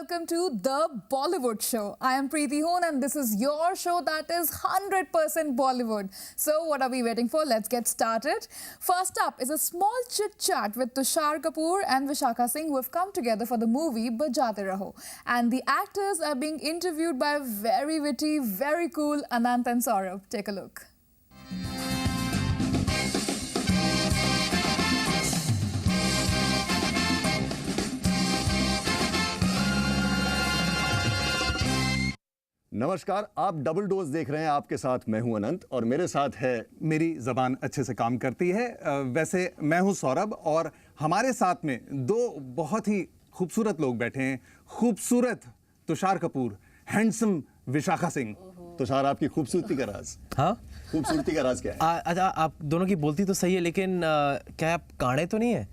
welcome to The Bollywood Show. I am Preeti Hoon and this is your show that is 100% Bollywood. So what are we waiting for? Let's get started. First up is a small chit-chat with Tushar Kapoor and Vishakha Singh who have come together for the movie Bajate Raho. And the actors are being interviewed by very witty, very cool Anant and Saurabh. Take a look. नमस्कार, आप double dose देख रहे हैं। आपके साथ मैं हूं अनंत और मेरे साथ है मेरी ज़बान अच्छे से काम करती है। वैसे मैं हूं सौरभ और हमारे साथ में दो बहुत ही खूबसूरत लोग बैठे हैं। खूबसूरत तुषार कपूर, हैंडसम विशाखा सिंह। तुषार, आपकी खूबसूरती का राज? हाँ, खूबसूरती का राज क्या है? अच्छा, आप दोनों की बोलती तो सही है, लेकिन क्या आप कांडे तो नहीं है?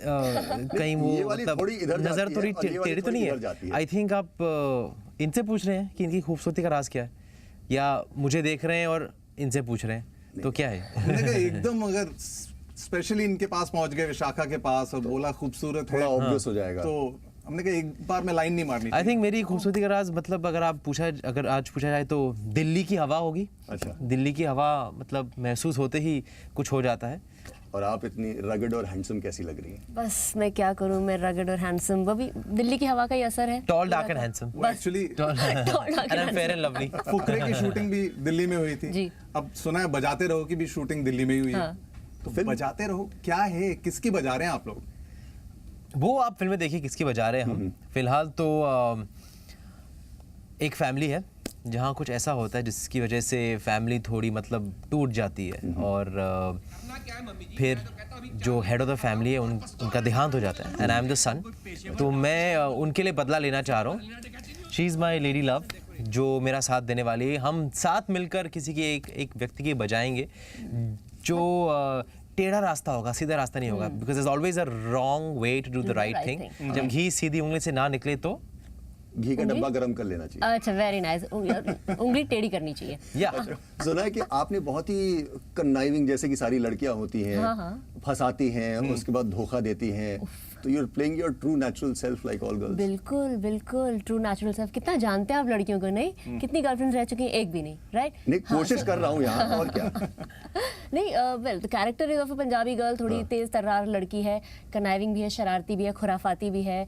कहीं वो मतलब नजर थोड़ी टेढ़ी तो नहीं है? आई थिंक आप इनसे पूछ रहे हैं कि इनकी खूबसूरती का राज क्या है, या मुझे देख रहे हैं और इनसे पूछ रहे हैं, तो क्या है? एकदम अगर स्पेशली इनके पास पहुंच गए, विशाखा के पास, और बोला खूबसूरत है, थोड़ा ऑब्वियस हो जाएगा, तो हमने कहा एक बार में लाइन नहीं मारनी। आई थिंक मेरी खूबसूरती का राज मतलब अगर आज पूछा जाए तो दिल्ली की हवा होगी। अच्छा, दिल्ली की हवा मतलब महसूस होते ही कुछ हो जाता है। और आप इतनी रगड और हैंडसम कैसी लग रही हैं? बस मैं क्या करूं, मैं रगड और हैंडसम, वो भी दिल्ली की हवा का ही असर है। Tall, dark and handsome. Actually fair and lovely. Fukrey की शूटिंग भी दिल्ली में हुई थी। अब सुना है बजाते रहो की भी शूटिंग दिल्ली में ही हुई है। तो फिर बजाते रहो क्या है, किसकी बजा रहे हैं आप लोग? वो आप फिल्में देखिए किसकी बजा रहे हैं हम। फिलहाल तो एक फैमिली है जहाँ कुछ ऐसा होता है जिसकी वजह से फैमिली थोड़ी मतलब टूट जाती है, और फिर जो हेड ऑफ द फैमिली है उनका देहांत हो जाता है, एंड आई एम द सन। तो मैं उनके लिए बदला लेना चाह रहा हूँ। She is my lady love, जो मेरा साथ देने वाली है। हम साथ मिलकर किसी की एक व्यक्ति की बजाएंगे जो टेढ़ा रास्ता होगा, सीधा रास्ता नहीं होगा, because is always a wrong way to do the right thing. जब घी सीधी उंगली से ना निकले तो घी का डब्बा गरम कर लेना चाहिए। अच्छा, वेरी नाइस। उंगली टेढ़ी करनी चाहिए। या सुना है कि आपने बहुत ही कन्नाइविंग, जैसे कि सारी लड़कियां होती हैं, फंसाती हैं, उसके बाद धोखा देती हैं, तो you are playing your true natural self like all girls. बिल्कुल बिल्कुल, ट्रू नेचुरल सेल्फ। कितना जानते हैं आप लड़कियों को? नहीं, कितनी गर्लफ्रेंड्स रह चुकी हैं? एक भी नहीं, राइट? नहीं, कोशिश कर रहा हूँ यहाँ, और क्या। नहीं, well the character is of a Punjabi girl, थोड़ी तेज तर्रार लड़की है, कनाइविंग भी है, शरारती भी है, खुराफाती भी है,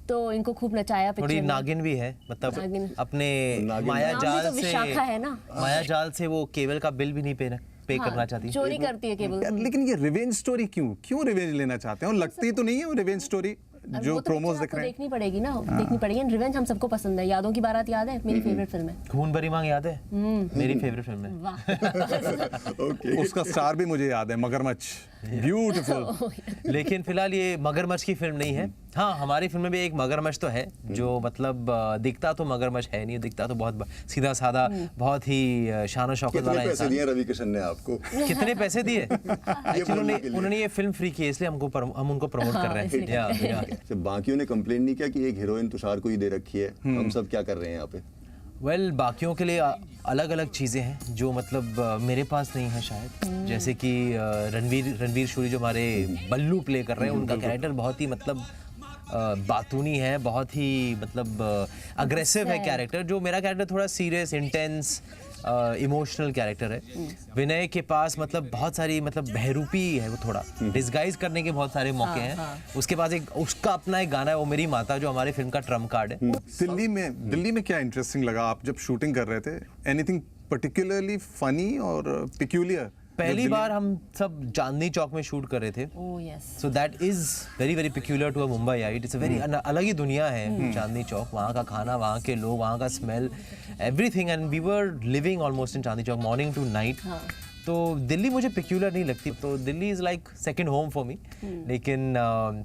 तो इनको खूब नचाया। थोड़ी नागिन भी है, मतलब अपने माया जाल से, विशाखा है ना, माया जाल से वो केबल का बिल भी नहीं पे करना चाहती, चोरी करती है केबल। लेकिन ये रिवेंज स्टोरी क्यों रिवेंज लेना चाहते हैं? और लगती तो नहीं है वो रिवेंज स्टोरी जो प्रोमोस दिख रहे हैं। देखनी पड़ेगी ना, देखनी पड़ेगी। रिवेंज हम सबको पसंद है। यादों की बारात याद है? मेरी फेवरेट फिल्म है। खून भरी मांग याद है? मेरी फेवरेट फिल्म है। उसका स्टार भी मुझे याद है, मगरमच्छ, ब्यूटीफुल। लेकिन फिलहाल ये मगरमच्छ की फिल्म नहीं है। हाँ, हमारी फिल्म में भी एक मगरमच्छ तो है, जो मतलब दिखता तो मगरमच्छ है नहीं, दिखता तो बहुत सीधा साधा, बहुत ही शान शौकत वाला इंसान। कितने पैसे दिए रवि किशन ने आपको? कितने पैसे दिए? एक्चुअली उन्होंने ये फिल्म फ्री की है, इसलिए हम उनको प्रमोट कर रहे हैं। बाकियों ने कंप्लेन नहीं किया कि एक हीरोइन तुषार को ही दे रखी है? हम सब क्या कर रहे हैं यहाँ पे? वेल, बाकियों के लिए अलग अलग चीज़ें हैं जो मतलब मेरे पास नहीं है शायद। जैसे कि रणवीर शूरी जो हमारे बल्लू प्ले कर रहे हैं, उनका कैरेक्टर बहुत ही मतलब बातूनी है, बहुत ही मतलब अग्रेसिव है कैरेक्टर। जो मेरा कैरेक्टर थोड़ा सीरियस, इंटेंस, इमोशनल कैरेक्टर है। विनय के पास मतलब बहुत सारी मतलब बहरूपी है, वो थोड़ा डिस्गाइज करने के बहुत सारे मौके हैं। उसके पास उसका अपना एक गाना है, वो मेरी माता, जो हमारे फिल्म का ट्रम्प कार्ड है। दिल्ली में क्या इंटरेस्टिंग लगा आप जब शूटिंग कर रहे थे? एनीथिंग पर्टिकुलरली फनी और पिक्यूलियर? पहली बार हम सब चांदनी चौक में शूट कर रहे थे, so that is very very peculiar to a मुंबईite। इट्स अ वेरी अलग ही दुनिया है चांदनी चौक। वहाँ का खाना, वहाँ के लोग, वहाँ का smell, everything, and we were living almost in Chandni Chowk morning to night. तो दिल्ली मुझे पिक्यूलर नहीं लगती, तो Delhi is like second home for me. लेकिन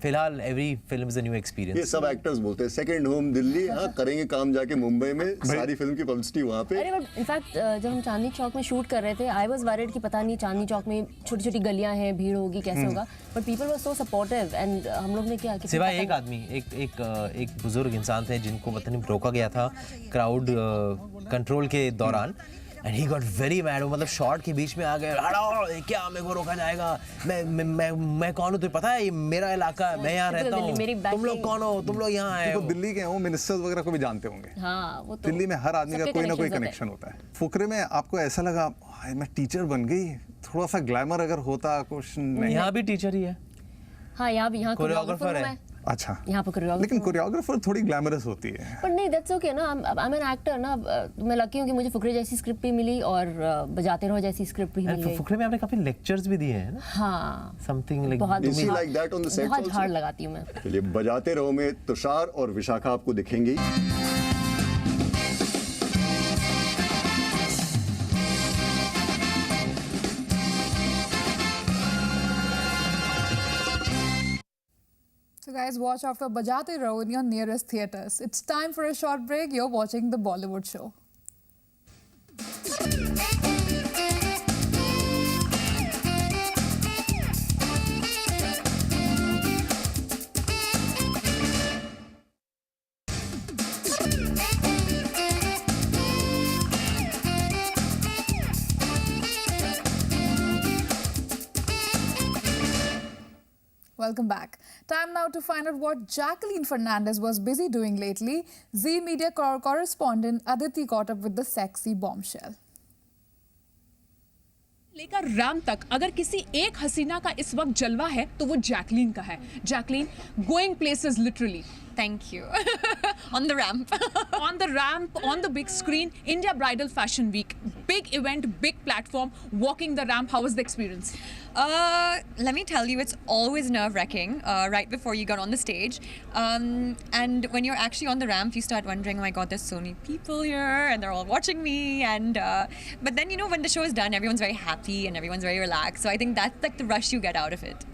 फिलहाल every film is a new experience. ये सब एक्टर्स बोलते हैं सेकंड होम दिल्ली, हाँ करेंगे काम जाके मुंबई में, सारी फिल्म की पब्लिसिटी वहाँ पे। अरे बट इनफैक्ट जब हम चांदनी चौक में शूट कर रहे थे, आई वाज वरीड कि पता नहीं चांदनी चौक में छोटी छोटी गलियां हैं, भीड़ होगी, कैसे होगा, but people were so supportive. And हम लोग ने क्या, सिवाय एक आदमी, एक बुजुर्ग इंसान थे जिनको पता नहीं रोका गया था क्राउड कंट्रोल के दौरान, and he got very mad. वो मतलब शॉट के बीच में आ गए, हटाओ, क्या मेरे को रोका जाएगा, मैं कौन हूँ, तुझे पता है ये मेरा इलाका है, मैं यहाँ रहता हूँ, तुम लोग कौन हो, तुम लोग यहाँ आए वो हो। दिल्ली के हैं, मिनिस्टर्स वगैरह को भी जानते होंगे। हाँ, वो तो दिल्ली में हर आदमी का सबके कोई ना कोई connections कनेक्शन होता है। फुकरे में आपको ऐसा लगा हाय मैं टीचर बन गई, थोड़ा सा ग्लैमर अगर होता कुछ नहीं? यहाँ भी टीचर ही है, हाँ, यहाँ कोरियोग्राफर है। अच्छा, यहाँ पे कोरियोग्राफर, लेकिन कोरियोग्राफर थोड़ी ग्लैमरस होती है। पर नहीं, दैट्स ओके ना, आई एम एन एक्टर ना। मैं लकी हूँ कि मुझे फुकरे जैसी स्क्रिप्ट भी मिली और बजाते रहो जैसी स्क्रिप्ट भी मिल गई। फुकरे में आपने काफी लेक्चर्स भी दिए हैं ना? हाँ, समथिंग लाइक बहुत Is she like that on the sets बहुत also? हार्ड लगाती हूँ मैं। चलिए बजाते रहो में तुषार और विशाखा आपको दिखेंगी। So guys, watch out for Bajate Raho in your nearest theatres. It's time for a short break. You're watching the Bollywood show. Welcome back. Time now to find out what Jacqueline Fernandez was busy doing lately. Zee Media correspondent Aditi caught up with the sexy bombshell. लेकर RAM तक अगर किसी एक हसीना का इस वक्त जलवा है तो वो जैकलीन का है। Jacqueline going places literally. Thank you. On the ramp. On the ramp, on the big screen, India Bridal Fashion Week. Big event, big platform, walking the ramp. How was the experience? Let me tell you, it's always nerve-wracking right before you get on the stage. And when you're actually on the ramp, you start wondering, oh my God, there's so many people here and they're all watching me. And but then, you know, when the show is done, everyone's very happy and everyone's very relaxed. So I think that's like the rush you get out of it.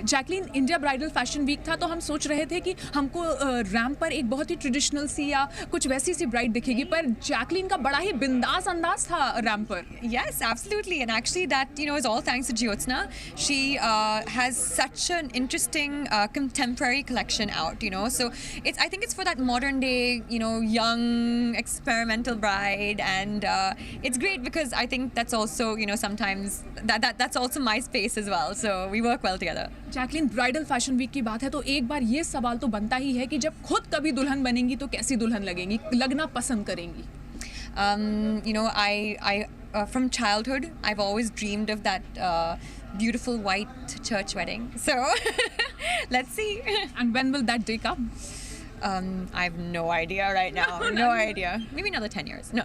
Jacqueline, India bridal fashion week था तो हम सोच रहे थे कि हमको ramp पर एक बहुत ही ट्रेडिशनल सी या कुछ वैसी सी ब्राइड दिखेगी, पर जैकलीन का बड़ा ही बिंदास अंदाज था रैम्प पर। Yes, absolutely. And actually that, you know, is all thanks to Jyotsna. She has such an interesting contemporary collection out, you know. So I think it's for that modern day, you know, young experimental bride, and it's great because I think that's also, you know, sometimes that's also my space as well. So we work well together. Jacqueline, bridal fashion week की बात है तो एक बार ये सवाल तो बनता ही है कि जब खुद कभी दुल्हन बनेंगी तो कैसी दुल्हन लगेंगी, लगना पसंद करेंगी? You know, I from childhood, I've always dreamed of that beautiful white church wedding. So let's see. And when will that day come? I have no idea right now. No idea. Maybe another 10 years. No.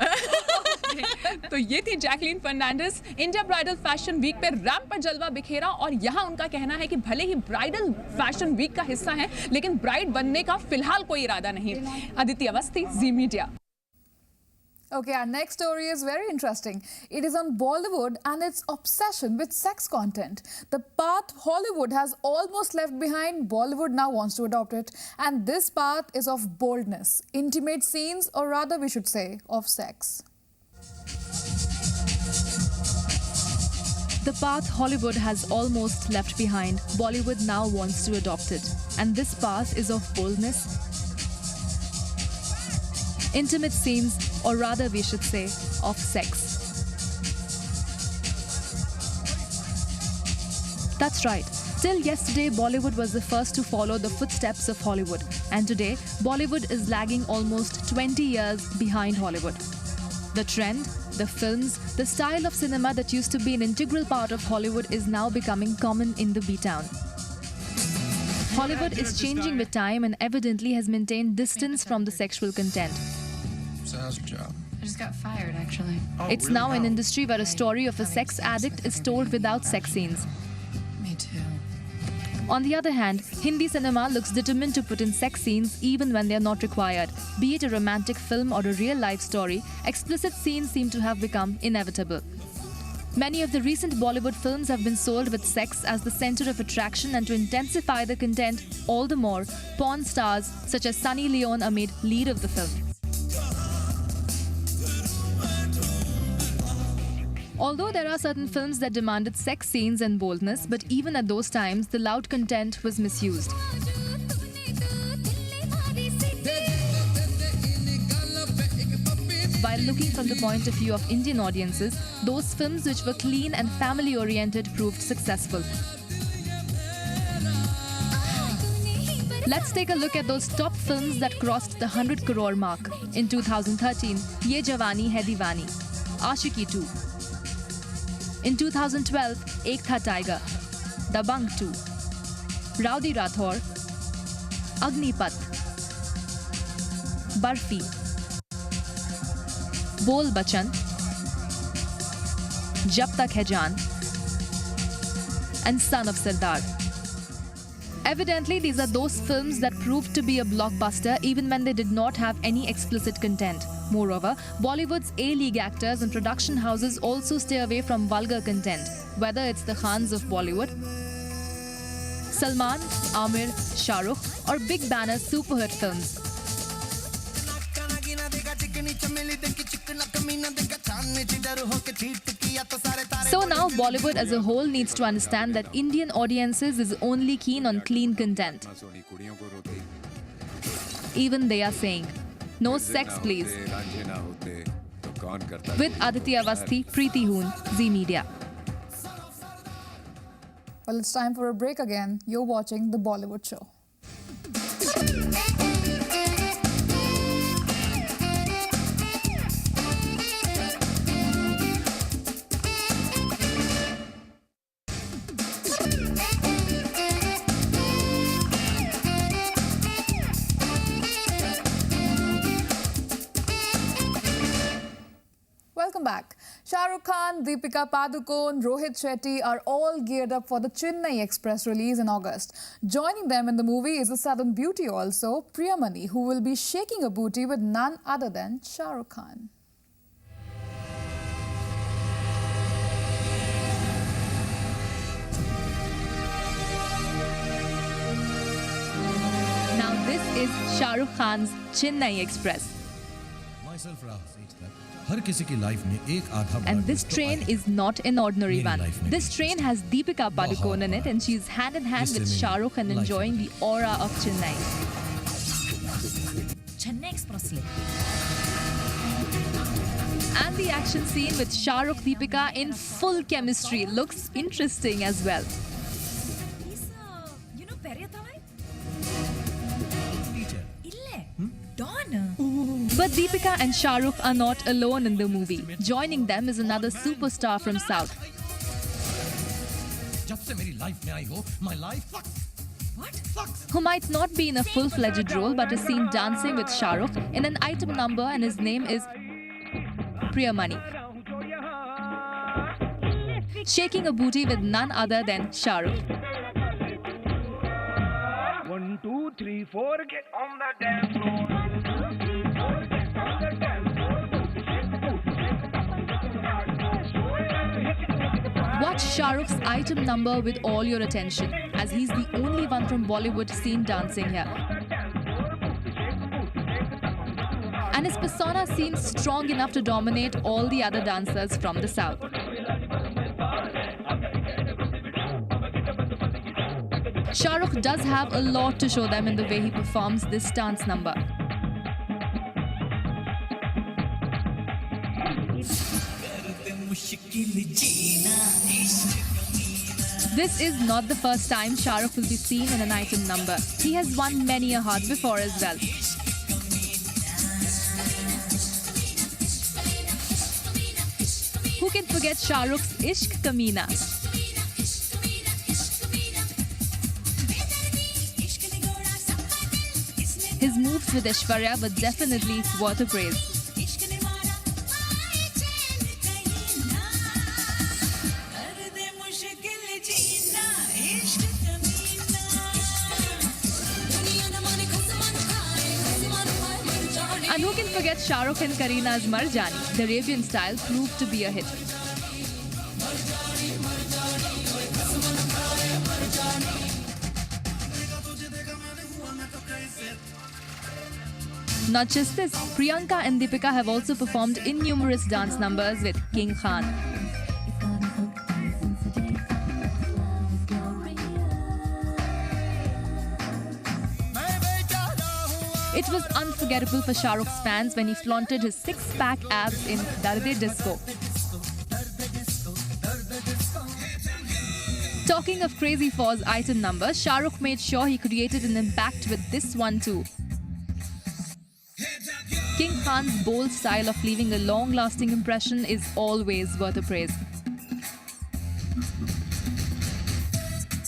तो ये थी Jacqueline Fernandez, India bridal fashion week पे ramp पर जलवा बिखेरा। और यहाँ उनका कहना है कि भले ही ब्राइडल फैशन वीक का हिस्सा है लेकिन ब्राइड बनने का फिलहाल कोई इरादा नहीं। अदिति अवस्थी, जी media. Okay, our next story is very interesting. It is on Bollywood and its obsession with sex content. The path Hollywood has almost left behind, Bollywood now wants to adopt it. And this path is of boldness, intimate scenes, or rather we should say, of sex. The path Hollywood has almost left behind, Bollywood now wants to adopt it. And this path is of boldness, intimate scenes, or rather we should say, of sex. That's right. Till yesterday, Bollywood was the first to follow the footsteps of Hollywood. And today, Bollywood is lagging almost 20 years behind Hollywood. The trend, the films, the style of cinema that used to be an integral part of Hollywood is now becoming common in the B-town. Hollywood is changing with time and evidently has maintained distance from the sexual content. So how's your job? I just got fired, actually. It's now an industry where a story of a sex addict is told without sex scenes. Me too. On the other hand, Hindi cinema looks determined to put in sex scenes even when they are not required. Be it a romantic film or a real-life story, explicit scenes seem to have become inevitable. Many of the recent Bollywood films have been sold with sex as the center of attraction, and to intensify the content all the more, porn stars such as Sunny Leone are made lead of the film. Although there are certain films that demanded sex scenes and boldness, but even at those times, the loud content was misused. while looking from the point of view of Indian audiences, those films which were clean and family-oriented proved successful. Let's take a look at those top films that crossed the 100 crore mark. In 2013, Ye Jawani Hai Deewani, Aashiqui 2. In 2012, Ek Tha Tiger, Dabangg 2, Rowdy Rathore, Agnipath, Barfi, Bol Bachan, Jab Tak Hai Jaan, and Son of Sardar. Evidently, these are those films that proved to be a blockbuster even when they did not have any explicit content. Moreover, Bollywood's A-League actors and production houses also stay away from vulgar content, whether it's the Khans of Bollywood, Salman, Amir, Shah Rukh, or big banner superhit films. So now Bollywood as a whole needs to understand that Indian audiences is only keen on clean content. Even they are saying, no sex please. With Aditya Avasthi, Preeti Hoon, Zee Media. Well, it's time for a break again. You're watching The Bollywood Show. Welcome back. Shah Rukh Khan, Deepika Padukone, Rohit Shetty are all geared up for the Chennai Express release in August. Joining them in the movie is a Southern beauty also, Priyamani, who will be shaking a booty with none other than Shah Rukh Khan. Now this is Shah Rukh Khan's Chennai Express. And this train is not an ordinary one. This train has Deepika Padukone in it, and she's hand in hand with Shah Rukh and enjoying the aura of Chennai. Chennai Express. And the action scene with Shah Rukh Deepika in full chemistry looks interesting as well. You know Periyathalai? Dawn. But Deepika and Shah Rukh are not alone in the movie. Joining them is another superstar from South. Who might not be in a full-fledged role but is seen dancing with Shah Rukh in an item number, and his name is Priyamani. Shaking a booty with none other than Shah Rukh. 1, 2, 3, 4, get on the dance floor. Watch Shah Rukh's item number with all your attention, as he's the only one from Bollywood seen dancing here. And his persona seems strong enough to dominate all the other dancers from the South. Shah Rukh does have a lot to show them in the way he performs this dance number. This is not the first time Shah Rukh will be seen in an item number. He has won many a heart before as well. Who can forget Shah Rukh's Ishq Kameena? His moves with Aishwarya were definitely worth a praise. And who can forget Shah Rukh and Kareena's Marjani? The Arabian style proved to be a hit. Not just this, Priyanka and Deepika have also performed in numerous dance numbers with King Khan. It was unforgettable for Shah Rukh's fans when he flaunted his six-pack abs in Darde Disco. Talking of Crazy 4's item number, Shah Rukh made sure he created an impact with this one too. King Khan's bold style of leaving a long-lasting impression is always worth a praise.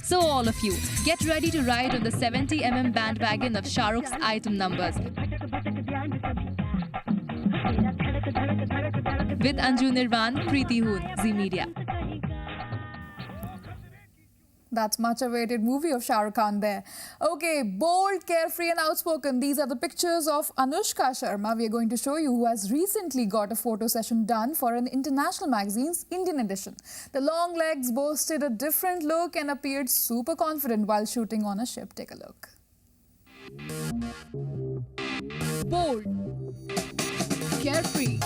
So all of you, get ready to ride on the 70mm bandwagon of Shah Rukh's item numbers. With Anju Nirvan, Preeti Hoon, Zee Media. That's much awaited movie of Shah Rukh Khan there. Okay, bold, carefree and outspoken. These are the pictures of Anushka Sharma. We are going to show you, who has recently got a photo session done for an international magazine's Indian edition. The long legs boasted a different look and appeared super confident while shooting on a ship. Take a look. Bold, carefree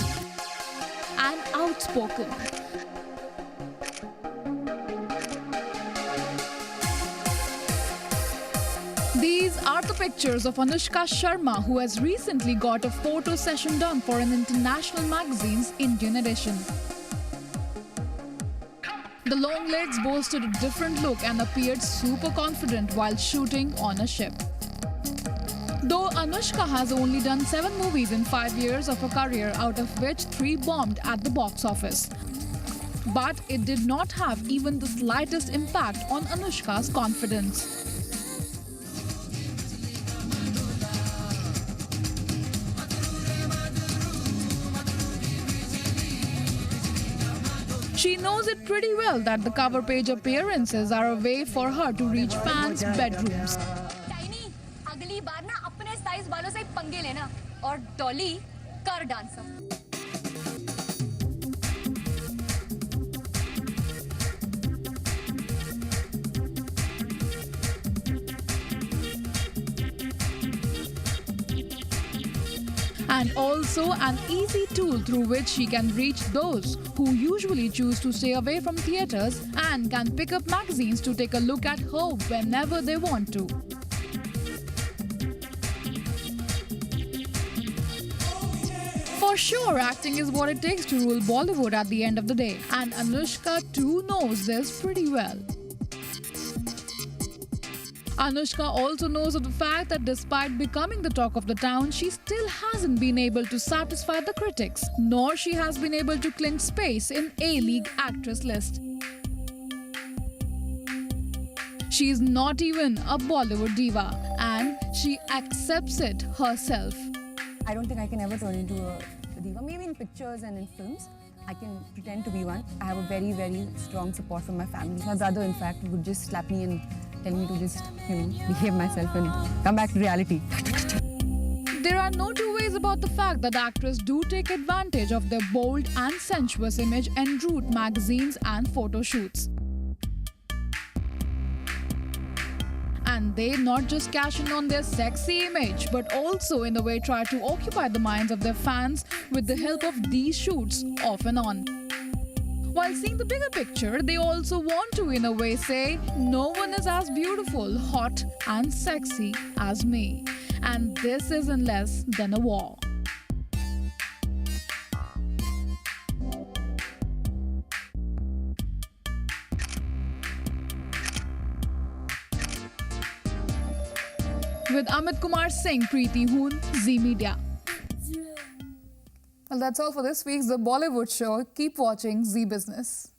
and outspoken. These are the pictures of Anushka Sharma, who has recently got a photo session done for an international magazine's Indian edition. The long legs boasted a different look and appeared super confident while shooting on a ship. Though Anushka has only done 7 movies in 5 years of her career, out of which 3 bombed at the box office. But it did not have even the slightest impact on Anushka's confidence. She knows it pretty well that the cover page appearances are a way for her to reach fans' bedrooms. Tiny, अगली बार ना अपने size वालों से पंगे लेना और डॉली कर dancer. And also an easy tool through which she can reach those who usually choose to stay away from theatres and can pick up magazines to take a look at her whenever they want to. For sure, acting is what it takes to rule Bollywood at the end of the day, and Anushka too knows this pretty well. Anushka also knows of the fact that despite becoming the talk of the town, she still hasn't been able to satisfy the critics, nor she has been able to clinch space in A-League actress list. She is not even a Bollywood diva, and she accepts it herself. I don't think I can ever turn into a diva. Maybe in pictures and in films, I can pretend to be one. I have a very, very strong support from my family. My brother, in fact, would just slap me and tell me to just, behave myself and come back to reality. There are no two ways about the fact that actors do take advantage of their bold and sensuous image en route magazines and photo shoots. And they not just cash in on their sexy image, but also in a way try to occupy the minds of their fans with the help of these shoots off and on. While seeing the bigger picture, they also want to, in a way, say, no one is as beautiful, hot and sexy as me. And this isn't less than a war. With Amit Kumar Singh, Preeti Hoon, Zee Media. Well, that's all for this week's The Bollywood Show. Keep watching Zee Business.